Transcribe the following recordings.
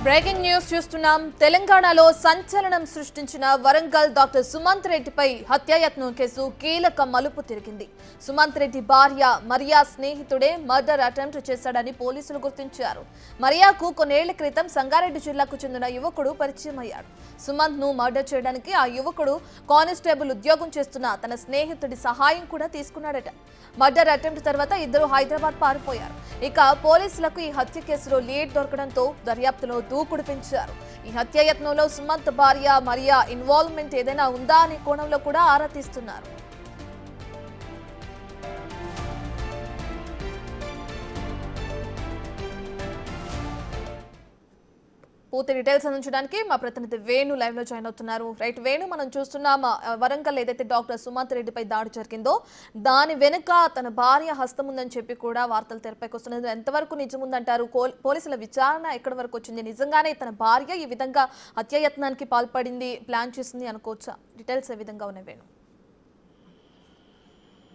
Breaking news చూస్తున్నాం. తెలంగాణలో సంచలనం సృష్టించిన వరంగల్ డాక్టర్ సుమంత్ రెడ్డిపై హత్యాయత్నం కేసు కీలక మలుపు తిరిగింది. సుమంత్ రెడ్డి భార్య మరియా స్నేహితుడే మర్డర్ అటెంప్ట్ చేశాడని పోలీసులు గుర్తించారు. మరియాకు కొన్నేళ్ల క్రితం సంగారెడ్డి జిల్లాకు చెందిన యువకుడు పరిచయం అయ్యాడు. సుమంత్ ను మర్డర్ చేయడానికి ఆ యువకుడు కానిస్టేబుల్ ఉద్యోగం చేస్తున్న తన స్నేహితుడి సహాయం కూడా తీసుకున్నాడట. మర్డర్ అటెంప్ట్ తర్వాత ఇద్దరు హైదరాబాద్ పారిపోయారు. ఇక పోలీసులకు ఈ హత్య కేసులో లీడ్ దొరకడంతో దర్యాప్తులో దూకుడు పెంచారు. ఈ హత్యాయత్నంలో సుమంత్ భార్య మరియా ఇన్వాల్వ్మెంట్ ఏదైనా ఉందా అనే కోణంలో కూడా ఆరా తీస్తున్నారు. పూర్తి డీటెయిల్స్ అందించడానికి మా ప్రతినిధి వేణు లైవ్ లో జాయిన్ అవుతున్నారు. రైట్ వేణు, మనం చూస్తున్నాం వరంగల్ ఏదైతే డాక్టర్ సుమంత్ రెడ్డిపై దాడి జరిగిందో దాని వెనుక తన భార్య హస్తం ఉందని చెప్పి కూడా వార్తలు తెరపైకి వస్తున్నది. ఎంతవరకు నిజం ఉందంటారు? పోలీసుల విచారణ ఎక్కడి వరకు వచ్చింది? నిజంగానే తన భార్య ఈ విధంగా హత్యాయత్నానికి పాల్పడింది, ప్లాన్ చేసింది అనుకోవచ్చా? డీటెయిల్స్ ఏ విధంగా ఉన్నాయి వేణు?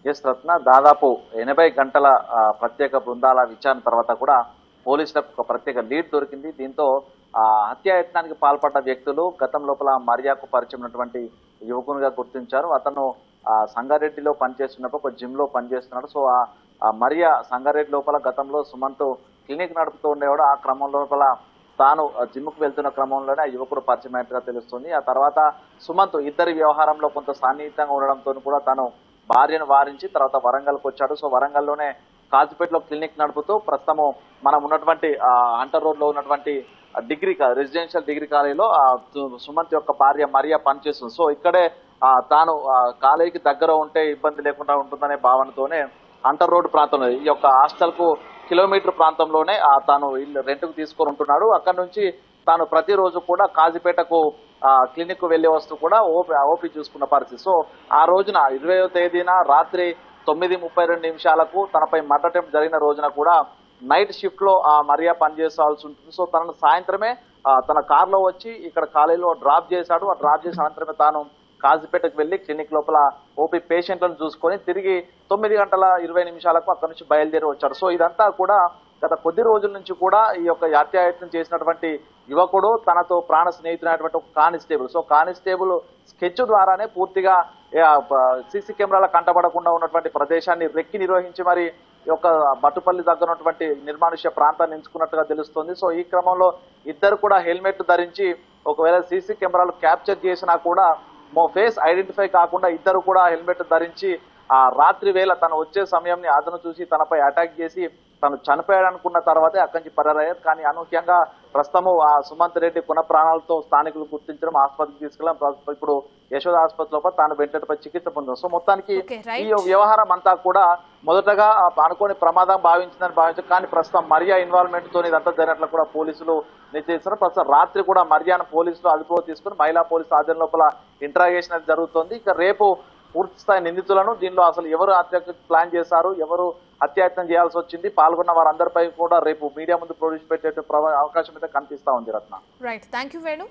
ఎస్ రత్న, దాదాపు 80 గంటల ప్రత్యేక బృందాల విచారణ తర్వాత కూడా పోలీసులకు ఒక ప్రత్యేక లీడ్ దొరికింది. దీంతో హత్యాయత్నానికి పాల్పడ్డ వ్యక్తులు గతం లోపల మరియాకు పరిచయం ఉన్నటువంటి యువకునిగా గుర్తించారు. అతను సంగారెడ్డిలో పనిచేస్తున్నప్పుడు ఒక జిమ్ లో పనిచేస్తున్నాడు. సో ఆ మరియా సంగారెడ్డి లోపల గతంలో సుమంత్ క్లినిక్ నడుపుతూ ఉండేవాడు. ఆ క్రమం లోపల తాను జిమ్ కు వెళ్తున్న క్రమంలోనే ఆ యువకుడు పరిచయం అయినట్టుగా తెలుస్తుంది. ఆ తర్వాత సుమంత్ ఇద్దరి వ్యవహారంలో కొంత సాన్నిహితంగా ఉండడంతో కూడా తాను భార్యను వారించి తర్వాత వరంగల్కి వచ్చాడు. సో వరంగల్లోనే కాజుపేటలో క్లినిక్ నడుపుతూ ప్రస్తుతము మనం ఉన్నటువంటి హంటర్ రోడ్ లో ఉన్నటువంటి రెసిడెన్షియల్ డిగ్రీ కాలేజీలో సుమంత్ యొక్క భార్య మరియా పనిచేస్తుంది. సో ఇక్కడే తాను కాలేజీకి దగ్గర ఉంటే ఇబ్బంది లేకుండా ఉంటుందనే భావనతోనే హంటర్ రోడ్ ప్రాంతంలో ఈ యొక్క హాస్టల్ కు కిలోమీటర్ ప్రాంతంలోనే తాను ఇల్లు రెంట్కు తీసుకొని ఉంటున్నాడు. అక్కడ నుంచి తాను ప్రతిరోజు కూడా కాజీపేటకు క్లినిక్ కు వెళ్లి వస్తూ కూడా ఓపీ చూసుకున్న పరిస్థితి. సో ఆ రోజున 20వ తేదీన రాత్రి 9:32 తనపై మర్డర్ అటెంప్ట్ జరిగిన రోజున కూడా నైట్ షిఫ్ట్ లో మరియా పనిచేసాల్సి ఉంటుంది. సో తనను సాయంత్రమే తన కార్ లో వచ్చి ఇక్కడ కాలేజీలో డ్రాప్ చేశాడు. ఆ డ్రాప్ చేసిన అనంతరమే తాను కాజీపేటకు వెళ్లి క్లినిక్ లోపల ఓపీ పేషెంట్లను చూసుకొని తిరిగి 9:20 అక్కడి నుంచి బయలుదేరి వచ్చాడు. సో ఇదంతా కూడా గత కొద్ది రోజుల నుంచి కూడా ఈ యొక్క హత్యాయత్నం చేసినటువంటి యువకుడు తనతో ప్రాణ స్నేహితుడైనటువంటి ఒక కానిస్టేబుల్, సో కానిస్టేబుల్ స్కెచ్ ద్వారానే పూర్తిగా సీసీ కెమెరాల కంటపడకుండా ఉన్నటువంటి ప్రదేశాన్ని రెక్కి నిర్వహించి మరి ఈ యొక్క బట్టుపల్లి దగ్గర ఉన్నటువంటి నిర్మానుష్య ప్రాంతాన్ని ఎంచుకున్నట్టుగా తెలుస్తుంది. సో ఈ క్రమంలో ఇద్దరు కూడా హెల్మెట్ ధరించి ఒకవేళ సీసీ కెమెరాలు క్యాప్చర్ చేసినా కూడా ఫేస్ ఐడెంటిఫై కాకుండా ఇద్దరు కూడా హెల్మెట్ ధరించి ఆ రాత్రి వేళ తను వచ్చే సమయంని అతను చూసి తనపై అటాక్ చేసి తను చనిపోయాడనుకున్న తర్వాతే అక్కడి నుంచి పరారయ్యారు. కానీ అనూహ్యంగా ప్రస్తుతము ఆ సుమంత్ రెడ్డి ప్రాణాలతో స్థానికులు గుర్తించడం, ఆసుపత్రికి తీసుకెళ్ళడం, ఇప్పుడు యశోద ఆసుపత్రిలో తాను వెంటనే చికిత్స పొందారు. సో మొత్తానికి ఈ వ్యవహారం అంతా కూడా మొదటగా అనుకోని ప్రమాదం భావించారు. కానీ ప్రస్తుతం మరియా ఇన్వాల్వ్మెంట్ తో ఇదంతా జరిగినట్లు కూడా పోలీసులు నిశ్చయిస్తున్నారు. ప్రస్తుతం రాత్రి కూడా మరియాను పోలీసులు అదుపులో తీసుకుని మహిళా పోలీసు ఆధ్వర్యం లోపల ఇంటరాగేషన్ జరుగుతోంది. ఇక రేపు పూర్తి స్థాయి నిందితులను, దీనిలో అసలు ఎవరు హత్యకు ప్లాన్ చేశారు, ఎవరు హత్యాయత్నం చేయాల్సి వచ్చింది, పాల్గొన్న వారందరిపై కూడా రేపు మీడియా ముందు ప్రొడ్యూస్ పెట్టే అవకాశం అయితే కనిపిస్తా ఉంది Ratna. Right, thank you Venu.